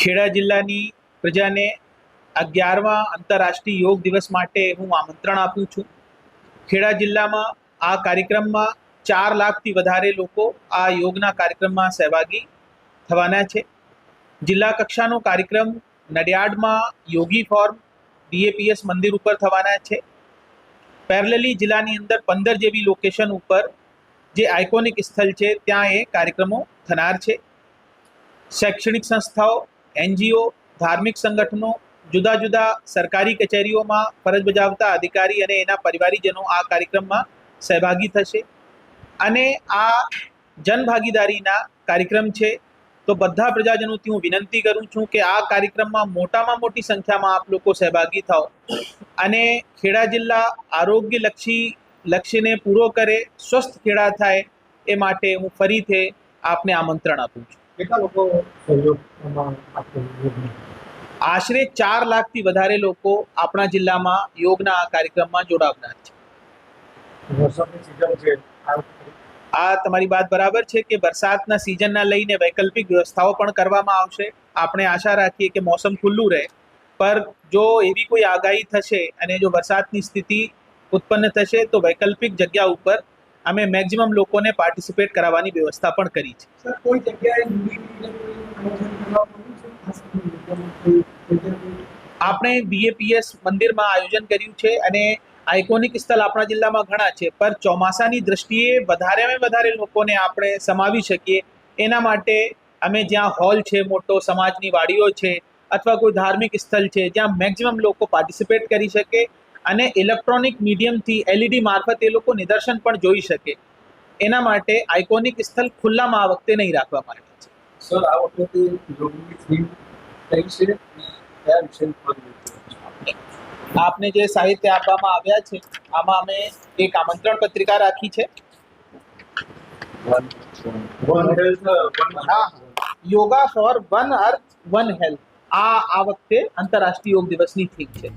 ખેડા જિલ્લાની પ્રજાને 11મા આંતરરાષ્ટ્રીય યોગ દિવસ માટે હું આમંત્રણ આપું છું. ખેડા જિલ્લામાં આ કાર્યક્રમમાં 4 લાખથી વધારે લોકો આ યોગના કાર્યક્રમમાં સહભાગી થવાના છે. જિલ્લા કક્ષાનો કાર્યક્રમ નડિયાદમાં યોગી ફોર્મ DAPS મંદિર ઉપર થવાના છે. પેરેલલી જિલ્લાની અંદર 15 જેવી લોકેશન ઉપર જે આઇકોનિક સ્થળ છે ત્યાં એ કાર્યક્રમો થનાર છે. શૈક્ષણિક સંસ્થાઓ, NGO, ધાર્મિક સંગઠનો, જુદા જુદા સરકારી કચેરીઓમાં ફરજ બજાવતા અધિકારી અને એના પરિવારીજનો આ કાર્યક્રમમાં સહભાગી થશે. અને આ જનભાગીદારીના કાર્યક્રમ છે, તો બધા પ્રજાજનોથી હું વિનંતી કરું છું કે આ કાર્યક્રમમાં મોટામાં મોટી સંખ્યામાં આપ લોકો સહભાગી થાઓ અને ખેડા જિલ્લા આરોગ્યલક્ષી લક્ષ્યને પૂરો કરે, સ્વસ્થ ખેડા થાય એ માટે હું ફરીથી આપને આમંત્રણ આપું છું. કેટલા લોકો સહયોગમાં આશરે 4 લાખથી વધારે લોકો આપણા જિલ્લામાં યોગના આ કાર્યક્રમમાં જોડાવનાર છે. વરસાદની સિઝન છે, આ તમારી વાત બરાબર છે કે વરસાદના સિઝનના લઈને વૈકલ્પિક વ્યવસ્થાઓ પણ કરવામાં આવશે. આપણે આશા રાખીએ કે મોસમ ખુલ્લું રહે, પર જો એવી કોઈ આગાહી થશે અને જો વરસાદની સ્થિતિ ઉત્પન્ન થશે તો વૈકલ્પિક જગ્યા ઉપર અમે મેક્સિમમ લોકોને પાર્ટિસિપેટ કરાવવાની વ્યવસ્થા પણ કરી છે. સર કોઈ જગ્યાએ આપણે DAPS મંદિરમાં આયોજન કર્યું છે અને આઇકોનિક સ્થળ આપણા જિલ્લામાં ઘણા છે, પર ચોમાસાની દ્રષ્ટિએ વધારેમાં વધારે લોકોને આપણે સમાવી શકીએ એના માટે અમે જ્યાં હોલ છે, મોટો સમાજની વાડીઓ છે અથવા કોઈ ધાર્મિક સ્થળ છે જ્યાં મેક્સિમમ લોકો પાર્ટિસિપેટ કરી શકે અને ઇલેક્ટ્રોનિક મીડિયમથી LED મારફત એ લોકો નિદર્શન પણ જોઈ શકે, એના માટે આઇકોનિક સ્થળ ખુલ્લામાં આ વખતે નહીં રાખવામાં આવ્યા છે. સર આ વખતે યોગની થીમ કઈ છે, કયા વિષય પર? આપને જે સાહિત્ય આપવામાં આવ્યા છે આમાં અમે એક આમંત્રણ પત્રિકા રાખી છે. Yoga for one earth one health, આ વખતે આંતરરાષ્ટ્રીય યોગ દિવસની થીમ છે.